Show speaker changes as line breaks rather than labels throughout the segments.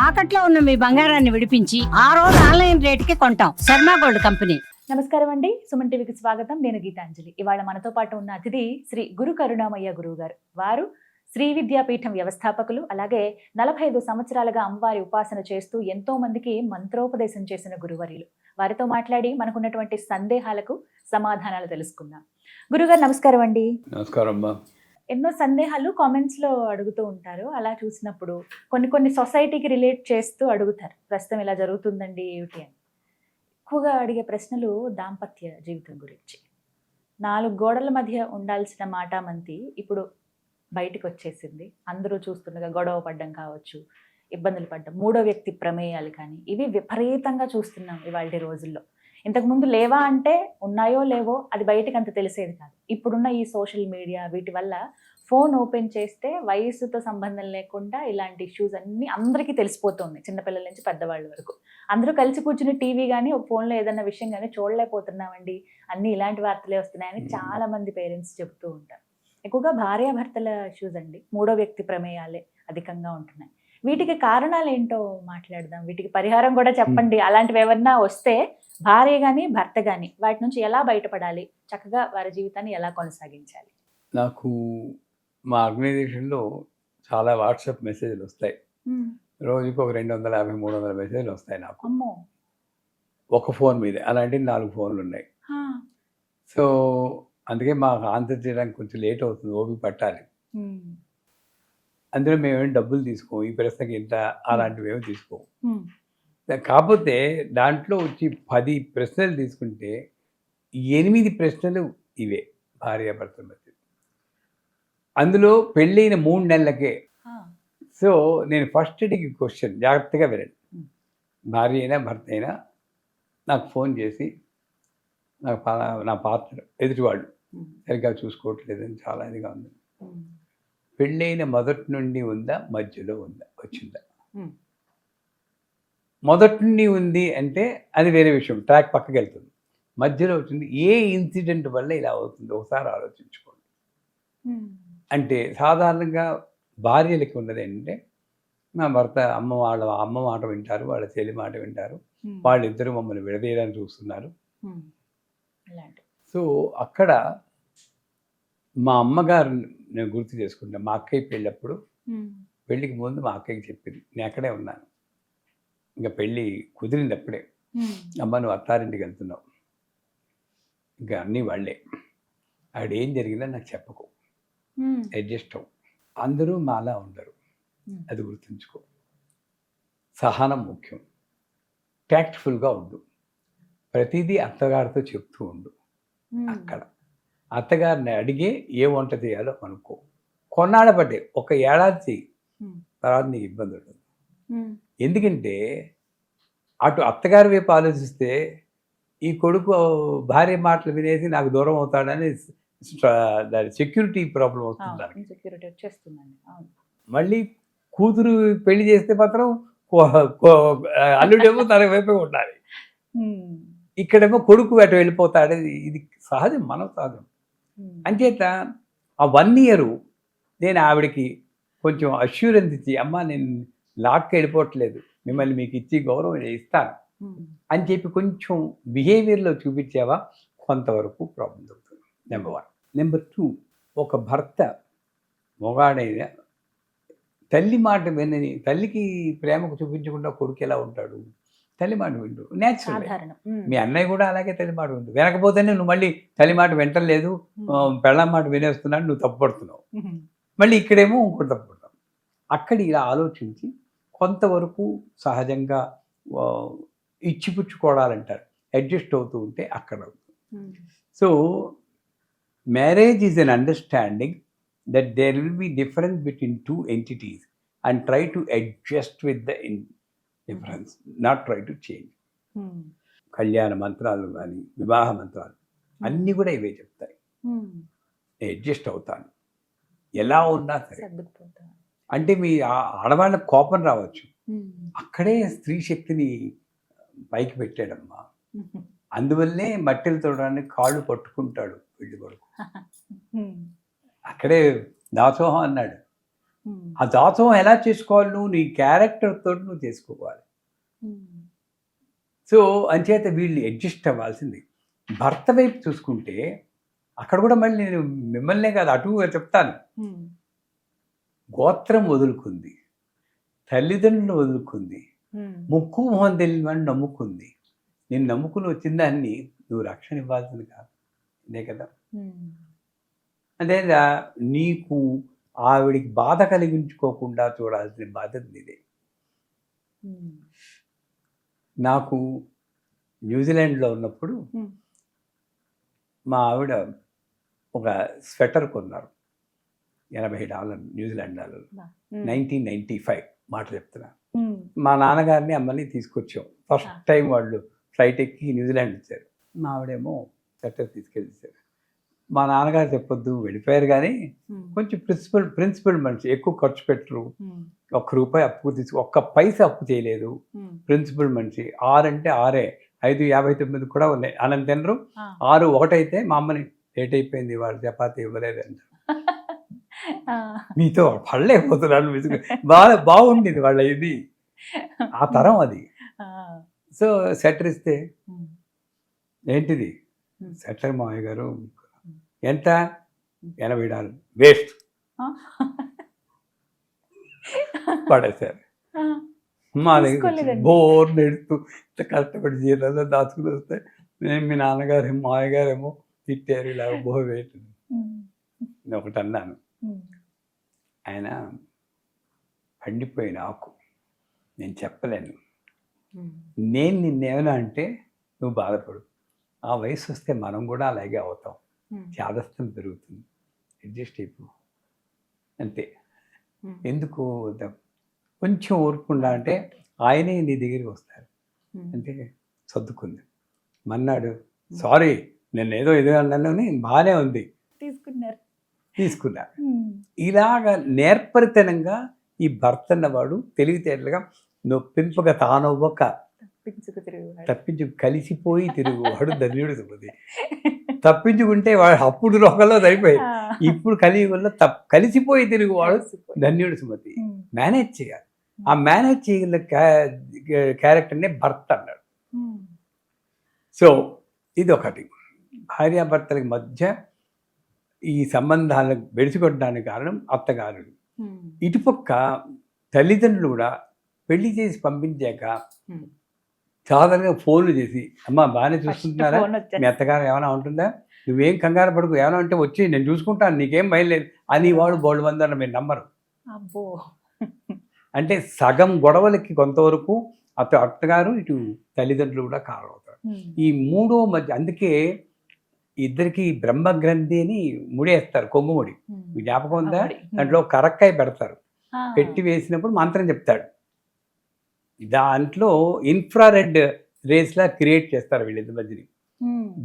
తాకట్లో ఉన్న మీ బంగారాన్ని విడిపించి ఆ రోజు ఆన్లైన్ రేటుకి కొంటాం. Sharma gold company.
నమస్కారం అండి, సుమన్ టీవీకి స్వాగతం. నేను గీతాంజలి. ఇవాళ మనతో పాటు ఉన్న అతిథి శ్రీ గురు కరుణామయ్య గురువు గారు. వారు శ్రీ విద్యాపీఠం వ్యవస్థాపకులు. అలాగే 45 సంవత్సరాలుగా అమ్మవారి ఉపాసన చేస్తూ ఎంతో మందికి మంత్రోపదేశం చేసిన గురువర్యులు. వారితో మాట్లాడి మనకున్నటువంటి సందేహాలకు సమాధానాలు తెలుసుకుందాం. గురుగారు నమస్కారం అండి.
నమస్కారం.
ఎన్నో సందేహాలు కామెంట్స్ లో అడుగుతూ ఉంటారు. అలా చూసినప్పుడు కొన్ని సొసైటీకి రిలేట్ చేస్తూ అడుగుతారు, ప్రస్తుతం ఇలా జరుగుతుందండి ఏమిటి అని. ఎక్కువగా అడిగే ప్రశ్నలు దాంపత్య జీవితం గురించి. 4 గోడల మధ్య ఉండాల్సిన మాటామంతి ఇప్పుడు బయటకు వచ్చేసింది. అందరూ చూస్తుండగా గొడవ పడ్డం కావచ్చు, ఇబ్బందులు పడ్డం, మూడో వ్యక్తి ప్రమేయాలు కానీ ఇవి విపరీతంగా చూస్తున్నాం ఇవాళ రోజుల్లో. ఇంతకుముందు లేవా అంటే ఉన్నాయో లేవో అది బయటకు అంత తెలిసేది కాదు. ఇప్పుడున్న ఈ సోషల్ మీడియా వీటి వల్ల ఫోన్ ఓపెన్ చేస్తే వయసుతో సంబంధం లేకుండా ఇలాంటి ఇష్యూస్ అన్నీ అందరికీ తెలిసిపోతుంది. చిన్నపిల్లల నుంచి పెద్దవాళ్ళ వరకు అందరూ కలిసి కూర్చుని టీవీ కానీ ఒక ఫోన్లో ఏదైనా విషయం కానీ చూడలేకపోతున్నామండి, అన్నీ ఇలాంటి వార్తలే వస్తున్నాయని చాలా మంది పేరెంట్స్ చెప్తూ ఉంటారు. ఎక్కువగా భార్యాభర్తల ఇష్యూస్ అండి, మూడో వ్యక్తి ప్రమేయాలే అధికంగా ఉంటున్నాయి. వీటికి కారణాలు ఏంటో మాట్లాడదాం, వీటికి పరిహారం కూడా చెప్పండి. అలాంటివి ఏమన్నా వస్తే భార్య కానీ భర్త కానీ వాటి నుంచి ఎలా బయటపడాలి, చక్కగా వారి జీవితాన్ని ఎలా కొనసాగించాలి?
నాకు మా ఆర్గనైజేషన్లో చాలా వాట్సాప్ మెసేజ్లు వస్తాయి. రోజుకు ఒక 250-300 మెసేజ్లు వస్తాయి నాకు.
అమ్మో,
ఒక ఫోన్ మీద. అలాంటి 4 ఫోన్లు ఉన్నాయి. సో అందుకే మాకు ఆన్సర్ చేయడానికి కొంచెం లేట్ అవుతుంది, ఓపిక పట్టాలి. అందులో మేమేమి డబ్బులు తీసుకోం, ఈ ప్రశ్నకి ఇంత అలాంటివి ఏమి తీసుకోం. కాకపోతే దాంట్లో వచ్చి 10 ప్రశ్నలు తీసుకుంటే 8 ప్రశ్నలు ఇవే భార్యాభర్తల మధ్య. అందులో పెళ్ళైన 3 నెలలకే. సో నేను ఫస్ట్ అడిగి క్వశ్చన్ జాగ్రత్తగా వినండి. భార్య అయినా భర్త అయినా నాకు ఫోన్ చేసి నా పాత్ర ఎదుటివాళ్ళు సరిగ్గా చూసుకోవట్లేదని చాలా ఇదిగా ఉంది. పెళ్ళైన మొదటి నుండి ఉందా, మధ్యలో ఉందా, వచ్చిందా? మొదటి నుండి ఉంది అంటే అది వేరే విషయం, ట్రాక్ పక్కకి వెళ్తుంది. మధ్యలో వచ్చింది, ఏ ఇన్సిడెంట్ వల్ల ఇలా అవుతుంది ఒకసారి ఆలోచించుకోండి. అంటే సాధారణంగా భార్యలకి ఉన్నది ఏంటంటే, నా భర్త అమ్మ మాట వింటారు, వాళ్ళ చెల్లి మాట వింటారు, వాళ్ళిద్దరూ మమ్మల్ని విడదీయడానికి చూస్తున్నారు. సో అక్కడ మా అమ్మగారు నేను గుర్తు చేసుకుంటాను. మా అక్కయ్య పెళ్ళప్పుడు, పెళ్ళికి ముందు మా అక్కయ్యకి చెప్పింది, నేను అక్కడే ఉన్నాను, ఇంకా పెళ్ళి కుదిరింది అప్పుడే, అమ్మ నువ్వు అత్తారింటికి వెళ్తున్నావు, ఇంకా అన్నీ వాళ్ళే, ఆవిడ ఏం జరిగిందో నాకు చెప్పకు, అడ్జస్ట్ అవ్వు, అందరూ మాలా ఉండరు, అది గుర్తుంచుకో, సహనం ముఖ్యం, ట్యాక్ట్ఫుల్గా ఉండు, ప్రతిదీ అత్తగారితో చెప్తూ ఉండు. అక్కడ అత్తగారిని అడిగే ఏ వంట చేయాలో అనుకో, కొన్నాళ్ళ పట్టే, ఒక ఏడాది చెయ్యి, తర్వాత నీకు ఇబ్బంది ఉంటుంది. ఎందుకంటే అటు అత్తగారి వైపు ఆలోచిస్తే ఈ కొడుకు భార్య మాటలు వినేసి నాకు దూరం అవుతాడని దాని సెక్యూరిటీ ప్రాబ్లం వస్తుంది. మళ్ళీ కూతురు పెళ్లి చేస్తే మాత్రం అల్లుడేమో తన వైపే ఉండాలి, ఇక్కడేమో కొడుకు అటు వెళ్ళిపోతాడు. ఇది సహజం, మనం సహజం. అంచేత ఆ 1 year నేను ఆవిడకి కొంచెం అష్యూరెన్స్ ఇచ్చి, అమ్మ నేను లాక్కి వెళ్ళిపోవట్లేదు, మిమ్మల్ని మీకు ఇచ్చి గౌరవం ఇస్తాను అని చెప్పి కొంచెం బిహేవియర్లో చూపించావా కొంతవరకు ప్రాబ్లం దొరుకుతుంది. నెంబర్ 1. నెంబర్ 2, ఒక భర్త మొగాడైన తల్లి మాట వినని, తల్లికి ప్రేమకు చూపించకుండా కొడుకు ఎలా ఉంటాడు? తల్లి మాట విండు, న్యాచురల్. మీ అన్నయ్య కూడా అలాగే తల్లి మాట విండు. వినకపోతేనే నువ్వు మళ్ళీ తల్లి మాట వింటలేదు, పెళ్ళాం మాట వినేస్తున్నాడు, నువ్వు తప్పుపడుతున్నావు. మళ్ళీ ఇక్కడేమో ఇంకోటి తప్పుపడతావు. అక్కడ ఇలా ఆలోచించి కొంతవరకు సహజంగా ఇచ్చిపుచ్చుకోవడాలంటారు, అడ్జస్ట్ అవుతూ ఉంటే అక్కడ అవుతుంది. So marriage is an understanding that there will be difference between 2 entities and try to adjust with the difference, not try to change. కళ్యాణ మంత్రాలు కానీ వివాహ మంత్రాలు అన్నీ కూడా ఇవే చెప్తాయి. అడ్జస్ట్ అవుతాను, ఎలా ఉన్నా సరే. అంటే మీ ఆడవాళ్ళ కోపం రావచ్చు, అక్కడే స్త్రీ శక్తిని పైకి పెట్టాడమ్మా. అందువల్లే మట్టెలు తోడడానికి కాళ్ళు పట్టుకుంటాడు పెళ్లి కొడుకు. అక్కడే దాసోహం అన్నాడు. ఆ దాసోహం ఎలా చేసుకోవాలి? నువ్వు నీ క్యారెక్టర్ తోటి నువ్వు చేసుకోవాలి. సో అంచేత వీళ్ళు అడ్జస్ట్ అవ్వాల్సింది. భర్త వైపు చూసుకుంటే అక్కడ కూడా మళ్ళీ నేను మిమ్మల్నే కాదు అటు చెప్తాను. గోత్రం వదులుకుంది, తల్లిదండ్రులు వదులుకుంది, ముక్కు మొహం తెలియని వాడిని నమ్ముకుంది. నేను నమ్ముకుని వచ్చిన దాన్ని నువ్వు రక్షణ ఇవ్వాల్సింది కాదు, ఇదే కదా. అదే నీకు ఆవిడికి బాధ కలిగించుకోకుండా చూడాల్సిన బాధ్యత నీదే. నాకు న్యూజిలాండ్లో ఉన్నప్పుడు మా ఆవిడ ఒక స్వెటర్ కొన్నారు, $80 న్యూజిలాండ్ డాలర్లు, 1995 మాట చెప్తున్నా. మా నాన్నగారిని అమ్మని తీసుకొచ్చాం. ఫస్ట్ టైం వాళ్ళు ఫ్లైట్ ఎక్కి న్యూజిలాండ్ వచ్చారు. మా ఆవిడేమో స్వెటర్ తీసుకెళ్ళిచ్చారు. మా నాన్నగారు చెప్పొద్దు వెళ్ళిపోయారు, కానీ కొంచెం ప్రిన్సిపల్ మనిషి, ఎక్కువ ఖర్చు పెట్టరు, ₹1 అప్పు ఒక్క పైసా అప్పు చేయలేదు. ప్రిన్సిపల్ మనిషి. 6 అంటే 6, 5.59 కూడా ఉన్నాయి. అన్నం తినరు. 6:01 అయితే మా అమ్మని లేట్ అయిపోయింది, వాళ్ళు చపాతీ ఇవ్వలేదు అంట. మీతో పడలేకపోతున్నాను, బాగుండేది వాళ్ళ ఇది, ఆ తరం అది. సో స్వెటర్ ఇస్తే ఏంటిది స్వెటర్ మావయ్య గారు ఎంత? $80 వేస్ట్ పడేశారు. మా దగ్గర బోర్ నెడుతూ కష్టపడి జీరాలో దాచుకుని వస్తే నేను మీ నాన్నగారు మావయ్య గారేమో తిట్టారు, ఇలా బో వేస్ట్ ఒకటి అన్నాను. ఆయన పండిపోయిన ఆకు, నేను చెప్పలేను. నేను నిన్నేమైనా అంటే నువ్వు బాధపడు, ఆ వయసు వస్తే మనం కూడా అలాగే అవుతాం, చాదస్తం పెరుగుతుంది, అడ్జస్ట్ అయిపో అంతే. ఎందుకు కొంచెం ఊరుకుండా అంటే ఆయనే నీ దగ్గరికి వస్తారు అంటే సర్దుకుంది. మన్నాడు సారీ నేను ఏదో అన్నాను, బాగానే ఉంది, తీసుకున్నారు. ఇలాగా నేర్పరితనంగా ఈ భర్త అన్నవాడు తెలివితేటలుగా నొప్పింపగా తానొవ్వక తప్పించు కలిసిపోయి తిరుగువాడు ధన్యుడు సుమతి. తప్పించుకుంటే వాడు అప్పుడు రోగంలో సరిపోయి, ఇప్పుడు కలియుగంలో కలిసిపోయి తిరుగువాడు ధన్యుడు సుమతి. మేనేజ్ చేయాలి. ఆ మేనేజ్ చేయగల క్యారెక్టర్నే భర్త అన్నాడు. సో ఇది ఒకటి. భార్యాభర్తలకి మధ్య ఈ సంబంధాలకు బెడిసికొట్టడానికి కారణం అత్తగారు. ఇటుపక్క తల్లిదండ్రులు కూడా పెళ్లి చేసి పంపించాక సాధారణంగా ఫోన్లు చేసి, అమ్మ బాగానే చూసుకుంటున్నారా, మీ అత్తగారు ఏమైనా ఉంటుందా, నువ్వేం కంగారు పడుకు, ఏమైనా ఉంటే వచ్చి నేను చూసుకుంటాను, నీకేం బయలుదేరు అని వాడు బోల్డ్ మంది అన్న మీరు నమ్మరు. అంటే సగం గొడవలకి కొంతవరకు అత్తగారు ఇటు తల్లిదండ్రులు కూడా కారణమవుతారు. ఈ మూడో మధ్య, అందుకే ఇద్దరికి బ్రహ్మగ్రంథి అని ముడేస్తారు, కొంగుముడి, జ్ఞాపకం ఉందా? దాంట్లో కరక్కాయ పెడతారు, పెట్టి వేసినప్పుడు మంత్రం చెప్తాడు. దాంట్లో ఇన్ఫ్రారెడ్ రేస్లా క్రియేట్ చేస్తారు వీళ్ళిద్దరి మధ్యని.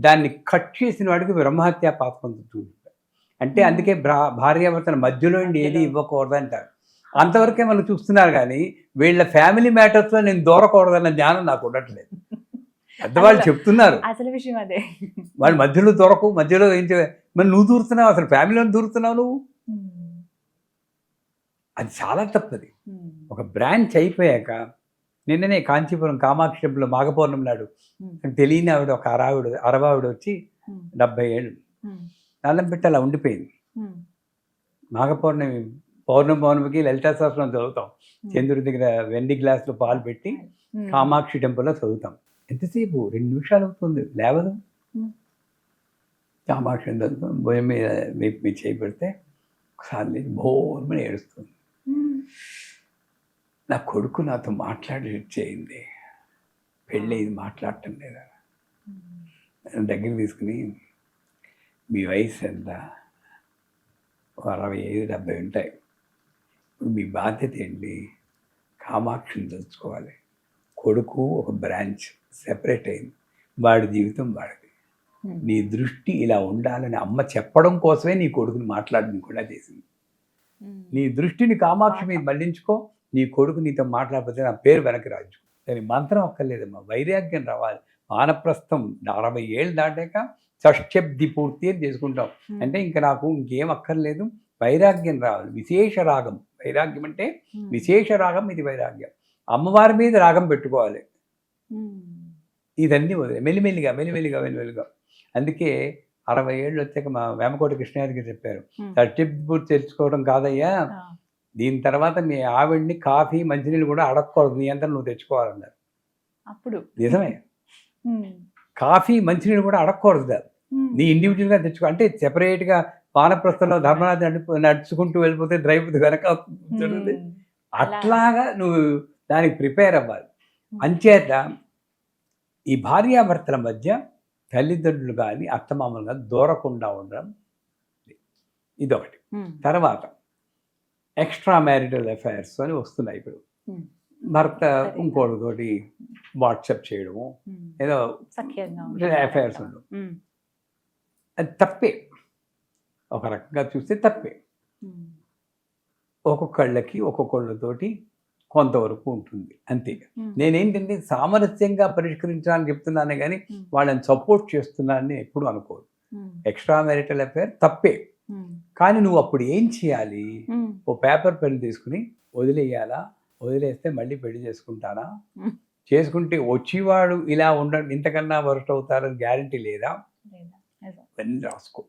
దాన్ని కట్ చేసిన వాడికి బ్రహ్మహత్య పాపం చూపిస్తారు. అంటే అందుకే భార్యాభర్తల మధ్యలో ఏది ఇవ్వకూడదు అంటారు. అంతవరకే మనం చూస్తున్నారు, కానీ వీళ్ళ ఫ్యామిలీ మ్యాటర్స్లో నేను దూరకూడదన్న జ్ఞానం నాకు ఉండట్లేదు. పెద్దవాళ్ళు చెప్తున్నారు,
అసలు విషయం అదే.
వాళ్ళు మధ్యలో దొరకు, మధ్యలో ఏం మరి నువ్వు దూరుతున్నావు, అసలు ఫ్యామిలీలో దూరుతున్నావు నువ్వు, అది చాలా తప్పది. ఒక బ్రాంచ్ అయిపోయాక, నిన్ననే కాంచీపురం కామాక్షి టెంపుల్లో మాఘ పౌర్ణమి నాడు తెలియని ఆవిడ, ఒక అరవావిడ వచ్చి 70 ఏళ్ళు నల్లం పెట్టి అలా ఉండిపోయింది. మాఘ పౌర్ణమికి లలితా సహస్రం చదువుతాం, చంద్రుడి దగ్గర వెండి గ్లాసులో పాలు పెట్టి కామాక్షి టెంపుల్లో చదువుతాం. ఎంతసేపు 2 నిమిషాలు అవుతుంది, లేవదు. కామాక్షి చదువుతాం, భయం మీద వైపు మీద చేయి పెడితే ఒకసారి బోర్మని ఏడుస్తుంది. నా కొడుకు నాతో మాట్లాడి చేయింది, పెళ్ళి ఇది మాట్లాడటం లేదా. దగ్గర తీసుకుని, మీ వయసు ఎంత? 65-70 ఉంటాయి. ఇప్పుడు మీ బాధ్యత ఏంటి? కామాక్షిని తెలుసుకోవాలి. కొడుకు ఒక బ్రాంచ్ సెపరేట్ అయింది, వాడి జీవితం వాడిది. నీ దృష్టి ఇలా ఉండాలని అమ్మ చెప్పడం కోసమే నీ కొడుకుని మాట్లాడడం కూడా చేసింది. నీ దృష్టిని కామాక్షి మీద మళ్లించుకో, నీ కొడుకు నీతో మాట్లాడకపోతే నా పేరు వెనక్కి రాజు. దానికి మంత్రం ఒక్కర్లేదమ్మా, వైరాగ్యం రావాలి. వానప్రస్థం 60 ఏళ్ళు దాటాక షష్ఠబ్ది పూర్తి అని చేసుకుంటాం. అంటే ఇంకా నాకు ఇంకేం అక్కర్లేదు, వైరాగ్యం రావాలి, విశేష రాగం వైరాగ్యం అంటే విశేష రాగం, ఇది వైరాగ్యం. అమ్మవారి మీద రాగం పెట్టుకోవాలి. ఇదన్నీ వదిలే మెల్లిమెల్లిగా. అందుకే 60 ఏళ్ళు వచ్చాక మా వేమకోటి కృష్ణయ్య చెప్పారు, సర్టిఫికేట్ తెచ్చుకోవడం కాదయ్యా, దీని తర్వాత మీ ఆవిడ్ని కాఫీ మంచినీళ్ళు కూడా అడగకూడదు, నీ అంతా నువ్వు తెచ్చుకోవాలన్నారు.
అప్పుడు
నిజమే, కాఫీ మంచినీళ్ళు కూడా అడగకూడదు కాదు, నీ ఇండివిజువల్గా తెచ్చుకో. అంటే సెపరేట్గా వానప్రస్థంలో ధర్మరాజు నడుచుకుంటూ వెళ్ళిపోతే డ్రైవ్ వెనక జరుగుతుంది, అట్లాగా నువ్వు దానికి ప్రిపేర్ అవ్వాలి. అంచేత ఈ భార్యాభర్తల మధ్య తల్లిదండ్రులు కానీ అత్తమామలు కానీ దూరకుండా ఉండడం ఇదొకటి. తర్వాత ఎక్స్ట్రా మ్యారిటల్ అఫైర్స్ అని వస్తున్నాయి ఇప్పుడు. భర్త ఇంకోటితోటి వాట్సాప్ చేయడము, ఏదో అఫైర్స్ ఉండవు, అది తప్పే. ఒక రకంగా చూస్తే తప్పే. ఒక్కొక్కళ్ళతోటి కొంతవరకు ఉంటుంది, అంతే. నేనేంటంటే సామరస్యంగా పరిష్కరించాలని చెప్తున్నానే కానీ వాళ్ళని సపోర్ట్ చేస్తున్నానని ఎప్పుడు అనుకోదు. ఎక్స్ట్రా మ్యారిటల్ అఫైర్ తప్పే, కానీ నువ్వు అప్పుడు ఏం చేయాలి? ఓ పేపర్ పెన్ తీసుకుని వదిలేయాలా? వదిలేస్తే మళ్ళీ పెళ్లి చేసుకుంటానా? చేసుకుంటే వచ్చేవాడు ఇలా ఉండడం ఇంతకన్నా వర్స్ట్ అవుతారని గ్యారంటీ లేదా? అని రాసుకో.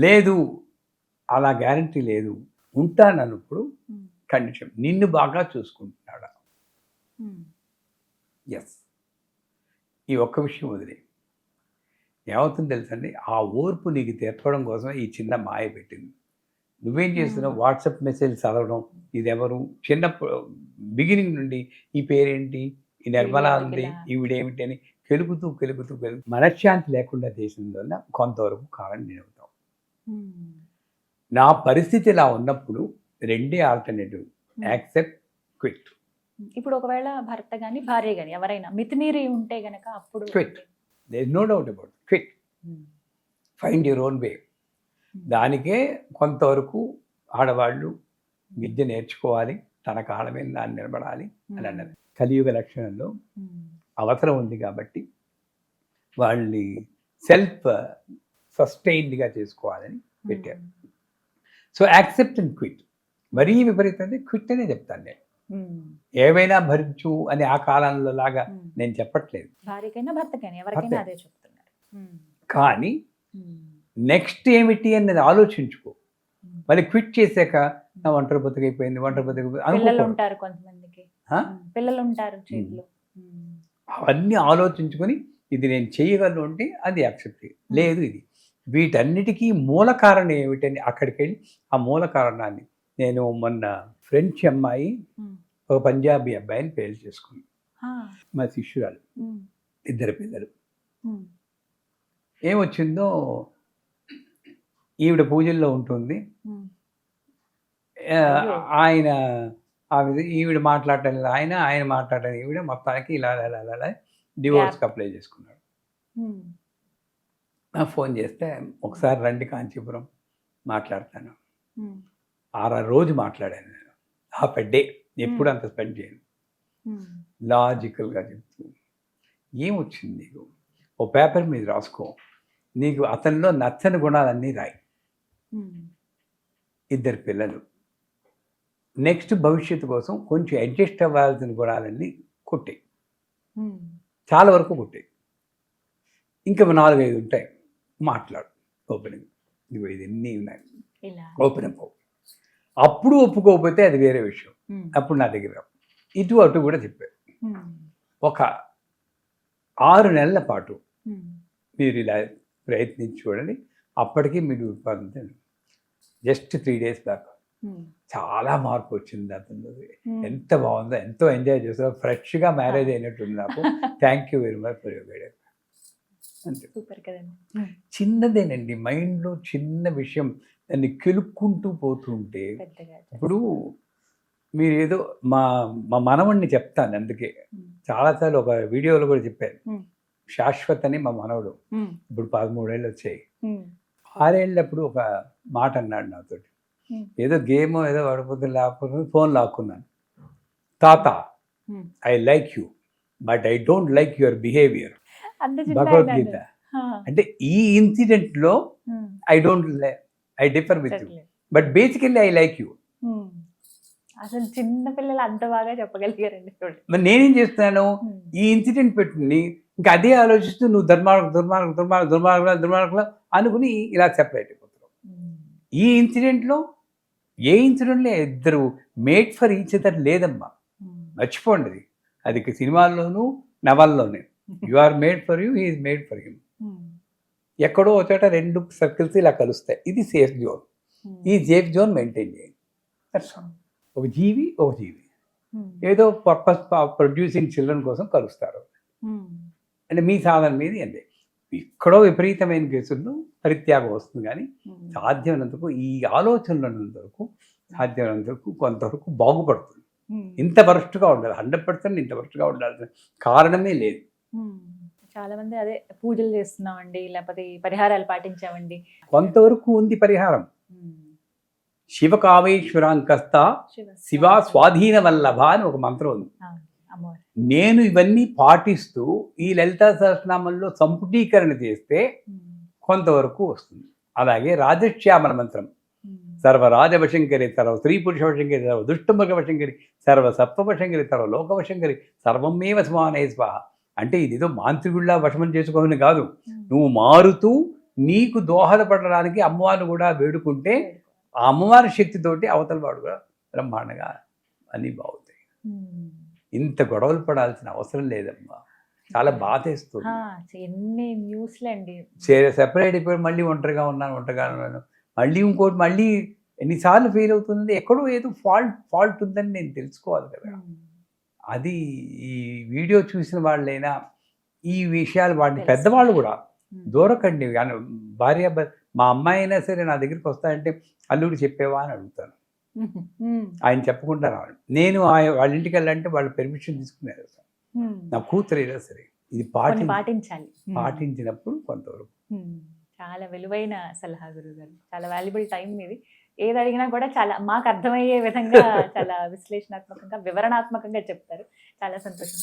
లేదు అలా గ్యారంటీ లేదు, ఉంటానన్నప్పుడు కండిషన్ నిన్ను బాగా చూసుకుంటున్నాడా? ఎస్. ఈ ఒక్క విషయం వదిలే. ఏమవుతుంది తెలుసండి, ఆ ఓర్పు నీకు తెప్పడం కోసం ఈ చిన్న మాయ పెట్టింది. నువ్వేం చేస్తున్నావు? వాట్సాప్ మెసేజ్ చదవడం, ఇదెవరు, చిన్న బిగినింగ్ నుండి ఈ పేరేంటి, ఈ నిర్మలా ఉంది, ఈవిడేమిటి అని కెలుగుతూ మనశ్శాంతి లేకుండా చేసిన వల్ల కొంతవరకు కాలం నేనవుతాం. నా పరిస్థితి ఇలా ఉన్నప్పుడు రెండే ఆల్టర్నేటివ్, యాక్సెప్ట్, క్విట్.
ఇప్పుడు ఒకవేళ భర్త కానీ భార్య కానీ ఎవరైనా మితిమీరి ఉంటే గనక అప్పుడు
quit. There is no doubt about quit. Find your own way. దానికే కొంతవరకు ఆడవాళ్ళు విద్య నేర్చుకోవాలి, తన కాళ్ళ మీద దాన్ని నిలబడాలి అని అన్నది. కలియుగ లక్షణంలో అవసరం ఉంది కాబట్టి వాళ్ళని సెల్ఫ్ సస్టైన్డ్గా చేసుకోవాలని పెట్టారు. So accept and quit. మరీ విపరీతంగా క్విట్ అనే చెప్తాను నేను. ఏవైనా భరించు అని ఆ కాలంలో లాగా నేను చెప్పట్లేదు,
భార్యకైనా భర్తకైనా ఎవరికైనా అదే చెప్తున్నారు.
కానీ నెక్స్ట్ ఏమిటి అన్నది ఆలోచించుకో. మళ్ళీ క్విట్ చేశాక నా ఒంటరి బతుకైపోయింది
పిల్లలు ఉంటారు, కొంతమందికి పిల్లలు ఉంటారు చేతిలో.
అవన్నీ ఆలోచించుకొని ఇది నేను చేయగలను అంటే అది యాక్సెప్ట్. లేదు ఇది వీటన్నిటికీ మూల కారణం ఏమిటని అక్కడికి వెళ్ళి ఆ మూల కారణాన్ని, నేను మొన్న ఫ్రెంచ్ అమ్మాయి ఒక పంజాబీ అబ్బాయిని పెళ్లి చేసుకుంది, మా శిష్యురాలు, 2 పిల్లలు. ఏమొచ్చిందో, ఈవిడ పూజల్లో ఉంటుంది, ఆయన ఈవిడ మాట్లాడటం లేదు, ఆయన మాట్లాడటం ఈవిడ, మొత్తానికి ఇలా డివోర్స్కి అప్లై చేసుకున్నాడు. ఫోన్ చేస్తే ఒకసారి రండి కాంచీపురం మాట్లాడతాను. 6 రోజు మాట్లాడాను నేను, హాఫ్ ఎ డే, ఎప్పుడు అంత స్పెండ్ చేయను. లాజికల్గా చెప్తూ, ఏమొచ్చింది నీకు, ఓ పేపర్ మీద రాసుకో, నీకు అతనిలో నచ్చని గుణాలన్నీ రాయి. 2 పిల్లలు, నెక్స్ట్ భవిష్యత్తు కోసం కొంచెం అడ్జస్ట్ అవ్వాల్సిన గుణాలన్నీ కొట్టాయి, చాలా వరకు కొట్టాయి. ఇంకా 4-5 ఉంటాయి, మాట్లాడు ఓపెనింగ్. ఇదిగో ఇది ఎన్ని ఉన్నాయి, ఓపెన్ అప్. అప్పుడు ఒప్పుకోకపోతే అది వేరే విషయం, అప్పుడు నా దగ్గర ఇటు అటు కూడా చెప్పారు. ఒక 6 నెలల పాటు మీరు ఇలా ప్రయత్నించి చూడండి, అప్పటికి మీరు జస్ట్ 3 days బ్యాక్ చాలా మార్పు వచ్చింది అతను. ఎంత బాగుందో, ఎంతో ఎంజాయ్ చేస్తారో, ఫ్రెష్గా మ్యారేజ్ అయినట్టుంది నాకు. Thank you very much for your guidance. అంతే, చిన్నదేనండి, మైండ్లో చిన్న విషయం దాన్ని కెలుక్కుంటూ పోతుంటే. ఇప్పుడు మీరు ఏదో మా మనవడిని చెప్తాను, అందుకే చాలాసార్లు ఒక వీడియోలో కూడా చెప్పాను, శాశ్వత్ అని మా మనవడు, ఇప్పుడు 13 ఏళ్ళు వచ్చాయి. 6 ఏళ్ళప్పుడు ఒక మాట అన్నాడు నాతోటి, ఏదో గేమ్ ఏదో పడిపోతే లేకపోతే ఫోన్ లాక్కున్నాను, తాత I like you but I don't like your behaviour. Bhagavad Gita. అంటే ఈ ఇన్సిడెంట్లో I differ with you but basically I like you.
అసలు చిన్న పిల్లలు అంత బాగా చెప్పగలిగారండి చూడండి.
మరి నేనేం చేస్తున్నాను, ఈ ఇన్సిడెంట్ పెట్టుకుని ఇంకా అదే ఆలోచిస్తూ నువ్వు దుర్మార్గులు అనుకుని ఇలా సెపరేట్ అయిపోతున్నావు. ఈ ఇన్సిడెంట్లో ఏ ఇన్సిడెంట్లో ఇద్దరు మేడ్ ఫర్ ఈచ్ అదర్ లేదమ్మా, మర్చిపోండి అది. అది సినిమాల్లోనూ నవల్లోనే you are made for you, he is made for him. ఎక్కడో ఒక చోట రెండు సర్కిల్స్ ఇలా కలుస్తాయి, ఇది సేఫ్ జోన్. ఈ సేఫ్ జోన్ మెయింటైన్ చేయండి. ఒక జీవి ఏదో పర్పస్ ప్రొడ్యూసింగ్ చిల్డ్రన్ కోసం కలుస్తారు అంటే మీ సాధన మీద అంతే. ఎక్కడో విపరీతమైన కేసుల్లో పరిత్యాగం వస్తుంది, కానీ సాధ్యమైనంతకు ఈ ఆలోచనలు ఉన్నంత వరకు సాధ్యమైనంత వరకు కొంతవరకు బాగుపడుతుంది. ఇంత వరస్ట్గా ఉండాలి, 100% ఇంత వరస్ట్గా ఉండాల్సిన కారణమే లేదు.
చాలా మంది అదే పూజలు చేస్తున్నామండి, లేకపోతే ఈ పరిహారాలు పాటించామండి.
కొంతవరకు ఉంది పరిహారం. శివకామేశ్వరాంకస్త శివ స్వాధీన వల్లభ అని ఒక మంత్రం ఉంది.
అమ్మవారు
నేను ఇవన్నీ పాటిస్తూ ఈ లలితా సహస్రనామంలో సంపుటీకరణ చేస్తే కొంతవరకు వస్తుంది. అలాగే రాజశ్యామల మంత్రం సర్వరాజవశంకరి, సర్వ స్త్రీ పురుష వశంకరి, సర్వ దుష్టమృగ వశంకరి, సర్వ సత్వవశంకరి, సర్వ లోకవశంకరి, సర్వమేవ స్మానే స్వాహ అంటే ఇదేదో మాంత్రికుల్లా వశమని చేసుకోవాలని కాదు. నువ్వు మారుతూ నీకు దోహదపడడానికి అమ్మవారిని కూడా వేడుకుంటే ఆ అమ్మవారి శక్తితోటి అవతల వాడు కూడా బ్రహ్మాండంగా అన్నీ బాగుతాయి. ఇంత గొడవలు పడాల్సిన అవసరం లేదమ్మా. చాలా బాధేస్తుంది.
ఎన్ని న్యూస్లు అండి,
సెపరేట్ అయిపోయి మళ్ళీ ఒంటరిగా ఉన్నాను, మళ్ళీ ఇంకోటి మళ్ళీ ఎన్నిసార్లు ఫెయిల్ అవుతుంది. ఎక్కడో ఏదో ఫాల్ట్ ఉందని నేను తెలుసుకోవాలి కదా. అది ఈ వీడియో చూసిన వాళ్ళైనా ఈ విషయాలు వాడిని పెద్దవాళ్ళు కూడా దూరకండి. భార్య మా అమ్మాయి అయినా సరే నా దగ్గరికి వస్తాయంటే అల్లుడు చెప్పేవా అని అడుగుతాను. ఆయన చెప్పకుండా రావాలి. నేను వాళ్ళ ఇంటికి వెళ్ళాలంటే వాళ్ళు పెర్మిషన్ తీసుకునేది. నా కూతురు అయినా సరే ఇది
పాటించాలి.
పాటించినప్పుడు కొంతవరకు.
చాలా విలువైన సలహా గురుగారు, చాలా వాల్యుబుల్ టైం ఇది. ఏది అడిగినా కూడా చాలా మాకు అర్థమయ్యే విధంగా చాలా విశ్లేషణాత్మకంగా వివరణాత్మకంగా చెప్తారు. చాలా సంతోషం.